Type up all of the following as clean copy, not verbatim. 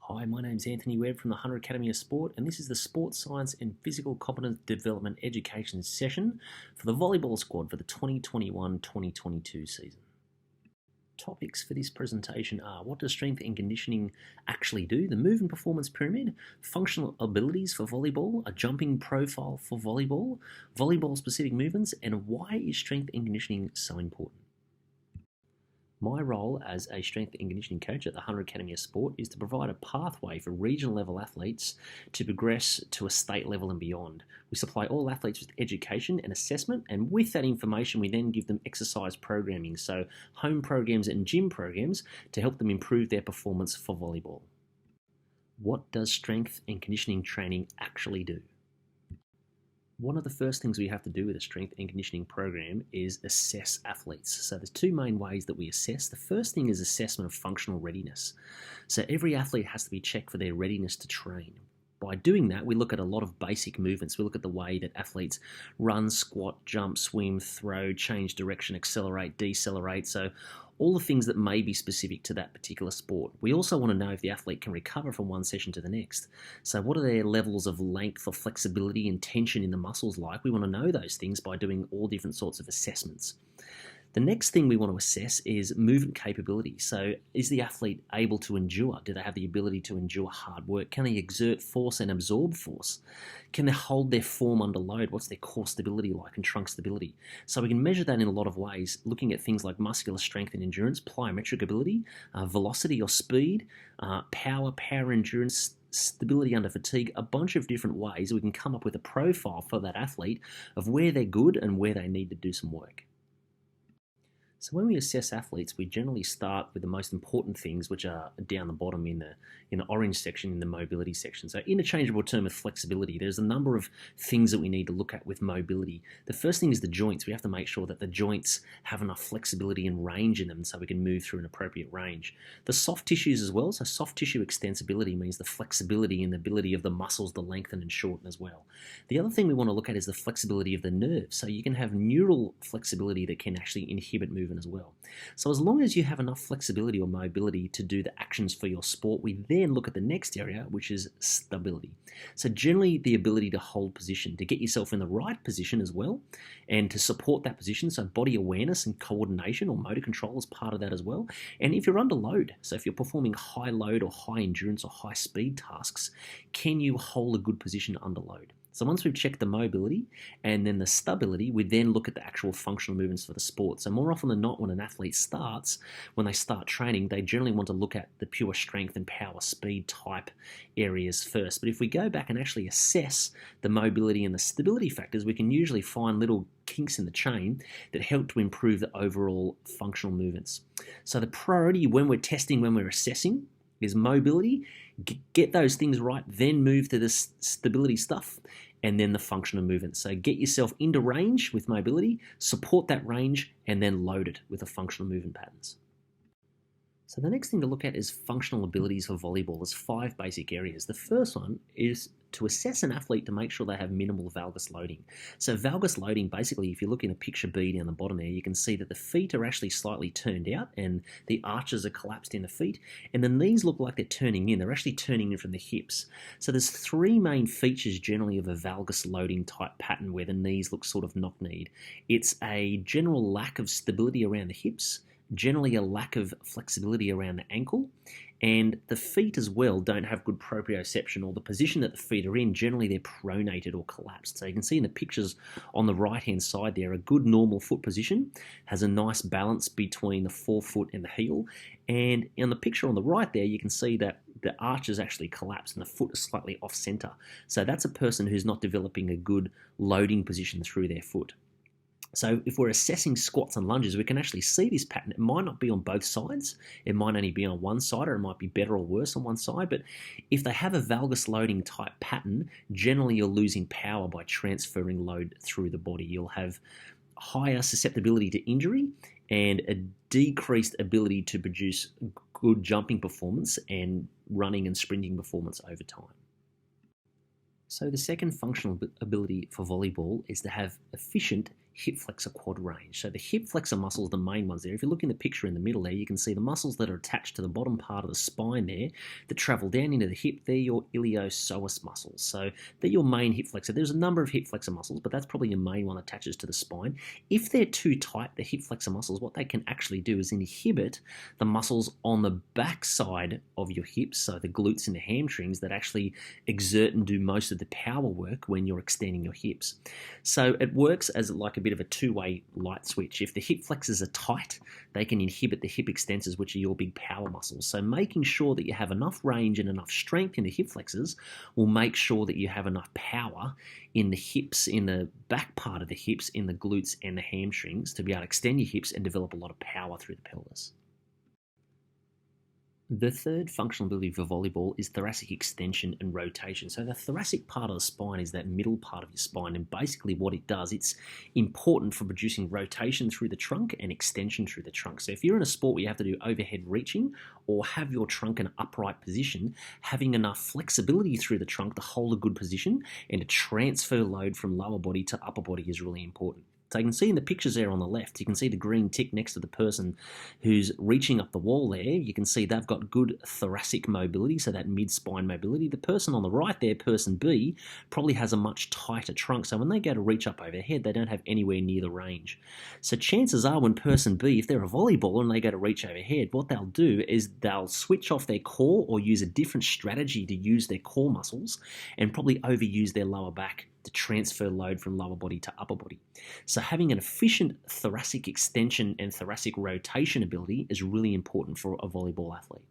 Hi, my name's Anthony Webb from the Hunter Academy of Sport, and this is the Sports Science and Physical Competence Development Education session for the volleyball squad for the 2021-2022 season. Topics for this presentation are: what does strength and conditioning actually do? The move and performance pyramid, functional abilities for volleyball, a jumping profile for volleyball, volleyball specific movements, and why is strength and conditioning so important? My role as a strength and conditioning coach at the Hunter Academy of Sport is to provide a pathway for regional level athletes to progress to a state level and beyond. We supply all athletes with education and assessment, and with that information we then give them exercise programming, so home programs and gym programs to help them improve their performance for volleyball. What does strength and conditioning training actually do? One of the first things we have to do with a strength and conditioning program is assess athletes. So there's two main ways that we assess. The first thing is assessment of functional readiness. So every athlete has to be checked for their readiness to train. By doing that, we look at a lot of basic movements. We look at the way that athletes run, squat, jump, swim, throw, change direction, accelerate, decelerate. So all the things that may be specific to that particular sport. We also want to know if the athlete can recover from one session to the next. So what are their levels of length or flexibility and tension in the muscles like? We want to know those things by doing all different sorts of assessments. The next thing we want to assess is movement capability. So is the athlete able to endure? Do they have the ability to endure hard work? Can they exert force and absorb force? Can they hold their form under load? What's their core stability like and trunk stability? So we can measure that in a lot of ways, looking at things like muscular strength and endurance, plyometric ability, velocity or speed, power endurance, stability under fatigue, a bunch of different ways we can come up with a profile for that athlete of where they're good and where they need to do some work. So when we assess athletes, we generally start with the most important things, which are down the bottom in the orange section, in the mobility section. So interchangeable term with flexibility. There's a number of things that we need to look at with mobility. The first thing is the joints. We have to make sure that the joints have enough flexibility and range in them so we can move through an appropriate range. The soft tissues as well. So soft tissue extensibility means the flexibility and the ability of the muscles to lengthen and shorten as well. The other thing we want to look at is the flexibility of the nerves. So you can have neural flexibility that can actually inhibit movement as well. So as long as you have enough flexibility or mobility to do the actions for your sport, we then look at the next area, which is stability. So generally the ability to hold position, to get yourself in the right position as well, and to support that position. So body awareness and coordination or motor control is part of that as well. And if you're under load, so if you're performing high load or high endurance or high speed tasks, can you hold a good position under load? So once we've checked the mobility and then the stability, we then look at the actual functional movements for the sport. So more often than not, when an athlete starts, when they start training, they generally want to look at the pure strength and power speed type areas first. But if we go back and actually assess the mobility and the stability factors, we can usually find little kinks in the chain that help to improve the overall functional movements. So the priority when we're testing, when we're assessing, is mobility. Get those things right, then move to the stability stuff, and then the functional movement. So get yourself into range with mobility, support that range, and then load it with the functional movement patterns. So the next thing to look at is functional abilities for volleyball. There's 5 basic areas. The first one is to assess an athlete to make sure they have minimal valgus loading. So valgus loading, basically, if you look in a picture B down the bottom there, you can see that the feet are actually slightly turned out and the arches are collapsed in the feet, and the knees look like they're turning in. They're actually turning in from the hips. So there's 3 main features generally of a valgus loading type pattern where the knees look sort of knock-kneed. It's a general lack of stability around the hips, generally a lack of flexibility around the ankle, and the feet as well don't have good proprioception, or the position that the feet are in, generally they're pronated or collapsed. So you can see in the pictures on the right hand side there, a good normal foot position has a nice balance between the forefoot and the heel, and in the picture on the right there you can see that the arch is actually collapsed and the foot is slightly off center. So that's a person who's not developing a good loading position through their foot. So if we're assessing squats and lunges, we can actually see this pattern. It might not be on both sides. It might only be on one side, or it might be better or worse on one side. But if they have a valgus loading type pattern, generally you're losing power by transferring load through the body. You'll have higher susceptibility to injury and a decreased ability to produce good jumping performance and running and sprinting performance over time. So the second functional ability for volleyball is to have efficient hip flexor quad range. So the hip flexor muscles, the main ones there. If you look in the picture in the middle there, you can see the muscles that are attached to the bottom part of the spine there that travel down into the hip. They're your iliopsoas muscles. So they're your main hip flexor. There's a number of hip flexor muscles, but that's probably your main one that attaches to the spine. If they're too tight, the hip flexor muscles, what they can actually do is inhibit the muscles on the back side of your hips, so the glutes and the hamstrings that actually exert and do most of the power work when you're extending your hips. So it works as like a bit of a two-way light switch. If the hip flexors are tight, they can inhibit the hip extensors, which are your big power muscles. So making sure that you have enough range and enough strength in the hip flexors will make sure that you have enough power in the hips, in the back part of the hips, in the glutes and the hamstrings to be able to extend your hips and develop a lot of power through the pelvis. The third functional ability for volleyball is thoracic extension and rotation. So the thoracic part of the spine is that middle part of your spine, and basically what it does, it's important for producing rotation through the trunk and extension through the trunk. So if you're in a sport where you have to do overhead reaching or have your trunk in an upright position, having enough flexibility through the trunk to hold a good position and to transfer load from lower body to upper body is really important. So you can see in the pictures there on the left, you can see the green tick next to the person who's reaching up the wall there. You can see they've got good thoracic mobility, so that mid-spine mobility. The person on the right there, person B, probably has a much tighter trunk, so when they go to reach up overhead, they don't have anywhere near the range. So chances are when person B, if they're a volleyballer and they go to reach overhead, what they'll do is they'll switch off their core or use a different strategy to use their core muscles and probably overuse their lower back to transfer load from lower body to upper body. So having an efficient thoracic extension and thoracic rotation ability is really important for a volleyball athlete.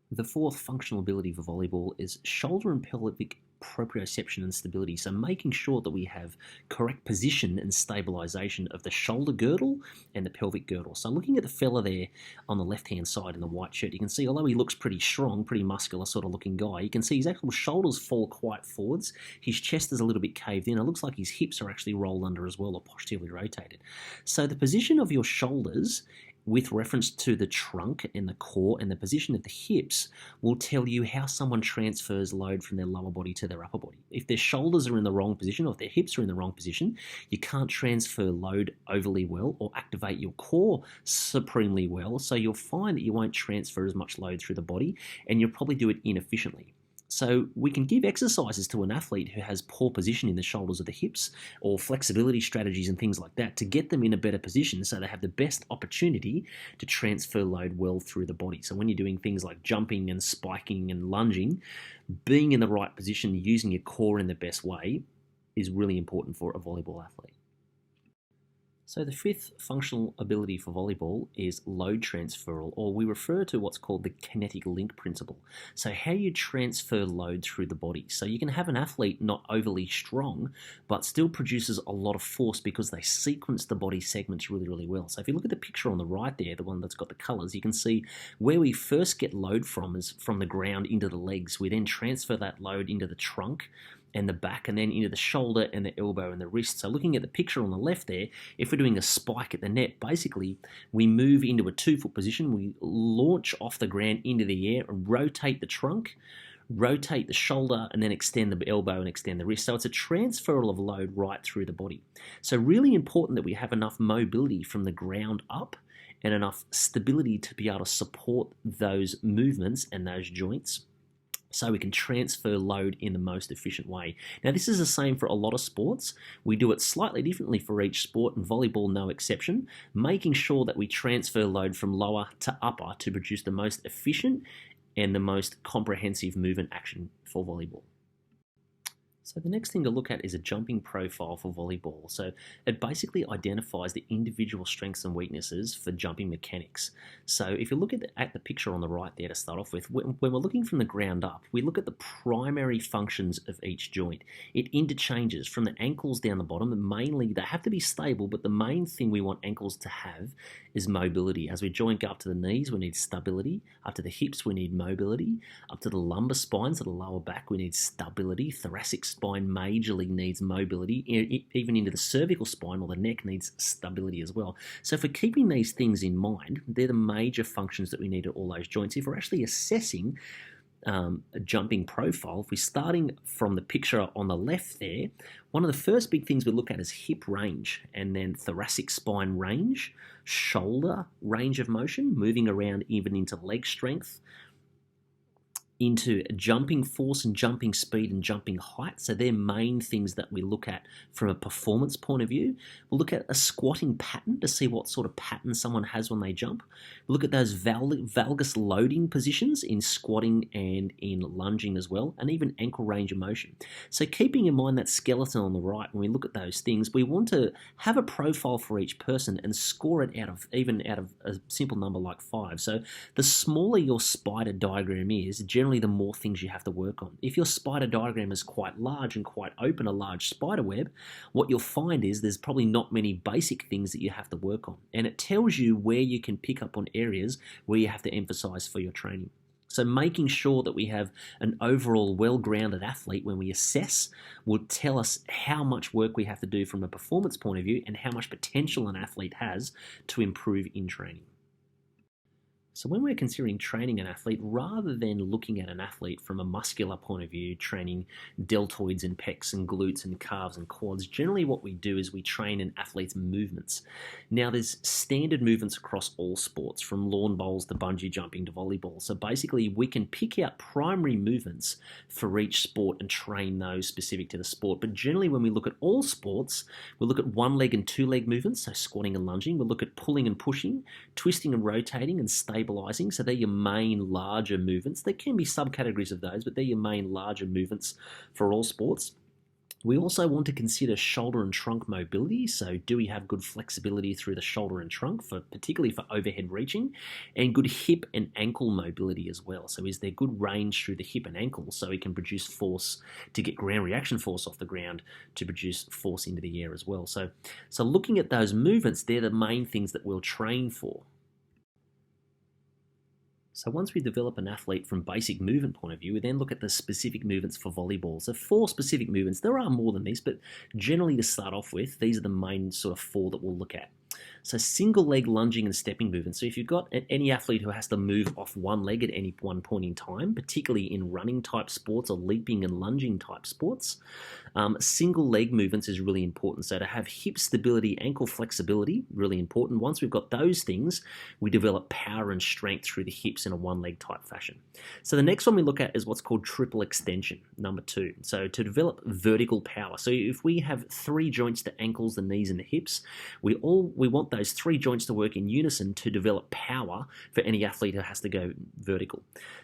The fourth functional ability for volleyball is shoulder and pelvic proprioception and stability. So making sure that we have correct position and stabilization of the shoulder girdle and the pelvic girdle. So looking at the fella there on the left-hand side in the white shirt, you can see although he looks pretty strong, pretty muscular sort of looking guy, you can see his actual shoulders fall quite forwards. His chest is a little bit caved in. It looks like his hips are actually rolled under as well or posteriorly rotated. So the position of your shoulders with reference to the trunk and the core and the position of the hips will tell you how someone transfers load from their lower body to their upper body. If their shoulders are in the wrong position or if their hips are in the wrong position, you can't transfer load overly well or activate your core supremely well, so you'll find that you won't transfer as much load through the body and you'll probably do it inefficiently. So we can give exercises to an athlete who has poor position in the shoulders or the hips or flexibility strategies and things like that to get them in a better position so they have the best opportunity to transfer load well through the body. So when you're doing things like jumping and spiking and lunging, being in the right position, using your core in the best way is really important for a volleyball athlete. So the fifth functional ability for volleyball is load transferal, or we refer to what's called the kinetic link principle. So how you transfer load through the body. So you can have an athlete not overly strong, but still produces a lot of force because they sequence the body segments really, really well. So if you look at the picture on the right there, the one that's got the colours, you can see where we first get load from is from the ground into the legs. We then transfer that load into the trunk and the back, and then into the shoulder and the elbow and the wrist. So looking at the picture on the left there, if we're doing a spike at the net, basically we move into a 2-foot position, we launch off the ground into the air and rotate the trunk, rotate the shoulder, and then extend the elbow and extend the wrist. So it's a transferal of load right through the body. So really important that we have enough mobility from the ground up and enough stability to be able to support those movements and those joints, so we can transfer load in the most efficient way. Now, this is the same for a lot of sports. We do it slightly differently for each sport, and volleyball no exception, making sure that we transfer load from lower to upper to produce the most efficient and the most comprehensive movement action for volleyball. So the next thing to look at is a jumping profile for volleyball. So it basically identifies the individual strengths and weaknesses for jumping mechanics. So if you look at the picture on the right there to start off with, when we're looking from the ground up, we look at the primary functions of each joint. It interchanges from the ankles down the bottom, and mainly they have to be stable, but the main thing we want ankles to have is mobility. As we joint go up to the knees, we need stability. Up to the hips, we need mobility. Up to the lumbar spine, so the lower back, we need stability. Thoracic spine majorly needs mobility. Even into the cervical spine or the neck needs stability as well. So if we're keeping these things in mind, they're the major functions that we need at all those joints. If we're actually assessing a jumping profile, if we're starting from the picture on the left there, one of the first big things we look at is hip range, and then thoracic spine range, shoulder range of motion, moving around even into leg strength, into jumping force and jumping speed and jumping height. So they're main things that we look at from a performance point of view. We'll look at a squatting pattern to see what sort of pattern someone has when they jump. We'll look at those valgus loading positions in squatting and in lunging as well, and even ankle range of motion. So keeping in mind that skeleton on the right, when we look at those things, we want to have a profile for each person and score it out of a simple number like 5. So the smaller your spider diagram is, generally the more things you have to work on. If your spider diagram is quite large and quite open, a large spider web, what you'll find is there's probably not many basic things that you have to work on. And it tells you where you can pick up on areas where you have to emphasize for your training. So making sure that we have an overall well-grounded athlete when we assess will tell us how much work we have to do from a performance point of view and how much potential an athlete has to improve in training. So when we're considering training an athlete, rather than looking at an athlete from a muscular point of view, training deltoids and pecs and glutes and calves and quads, generally what we do is we train an athlete's movements. Now there's standard movements across all sports, from lawn bowls to bungee jumping to volleyball. So basically we can pick out primary movements for each sport and train those specific to the sport. But generally when we look at all sports, we'll look at one leg and two leg movements, so squatting and lunging. We'll look at pulling and pushing, twisting and rotating, and stabilizing. So they're your main larger movements. There can be subcategories of those, but they're your main larger movements for all sports. We also want to consider shoulder and trunk mobility. So do we have good flexibility through the shoulder and trunk, particularly for overhead reaching, and good hip and ankle mobility as well. So is there good range through the hip and ankle so we can produce force to get ground reaction force off the ground to produce force into the air as well. So looking at those movements, they're the main things that we'll train for. So once we develop an athlete from basic movement point of view, we then look at the specific movements for volleyball. So 4 specific movements. There are more than these, but generally to start off with, these are the main sort of 4 that we'll look at. So single leg lunging and stepping movements. So if you've got any athlete who has to move off one leg at any one point in time, particularly in running type sports or leaping and lunging type sports, single leg movements is really important. So to have hip stability, ankle flexibility, really important. Once we've got those things, we develop power and strength through the hips in a one leg type fashion. So the next one we look at is what's called triple extension, number 2. So to develop vertical power. So if we have 3 joints, the ankles, the knees and the hips, we want those 3 joints to work in unison to develop power for any athlete who has to go vertical.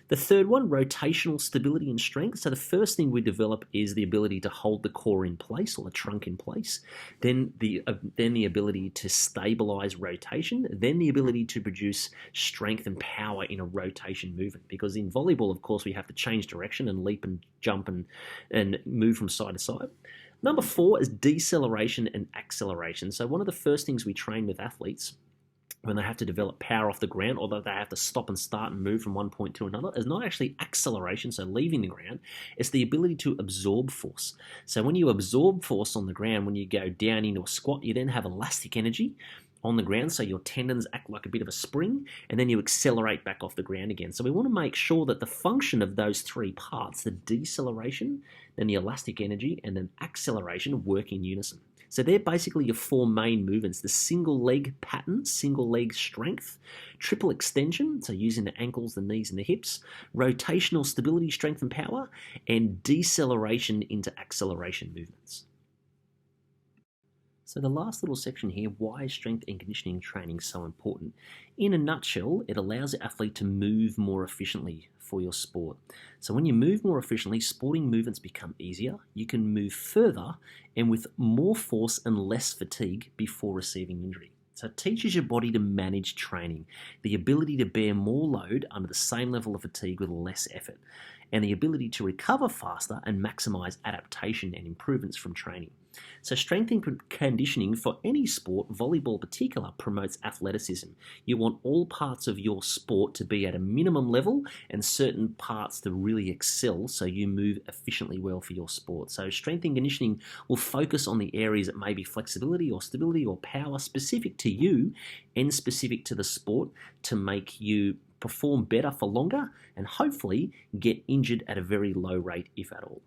The third one, rotational stability and strength. So the first thing we develop is the ability to hold the core in place or the trunk in place, then the ability to stabilize rotation, then the ability to produce strength and power in a rotation movement. Because in volleyball, of course, we have to change direction and leap and jump and move from side to side. Number 4 is deceleration and acceleration. So one of the first things we train with athletes when they have to develop power off the ground, although they have to stop and start and move from one point to another, is not actually acceleration, so leaving the ground. It's the ability to absorb force. So when you absorb force on the ground, when you go down into a squat, you then have elastic energy on the ground, so your tendons act like a bit of a spring, and then you accelerate back off the ground again. So we want to make sure that the function of those 3 parts, the deceleration, then the elastic energy, and then acceleration, work in unison. So they're basically your 4 main movements: the single leg pattern, single leg strength, triple extension, so using the ankles, the knees and the hips, rotational stability, strength and power, and deceleration into acceleration movements. So the last little section here, why is strength and conditioning training so important? In a nutshell, it allows the athlete to move more efficiently for your sport. So when you move more efficiently, sporting movements become easier. You can move further and with more force and less fatigue before receiving injury. So it teaches your body to manage training, the ability to bear more load under the same level of fatigue with less effort, and the ability to recover faster and maximize adaptation and improvements from training. So strength and conditioning for any sport, volleyball in particular, promotes athleticism. You want all parts of your sport to be at a minimum level and certain parts to really excel so you move efficiently well for your sport. So strength and conditioning will focus on the areas that may be flexibility or stability or power specific to you and specific to the sport to make you perform better for longer and hopefully get injured at a very low rate, if at all.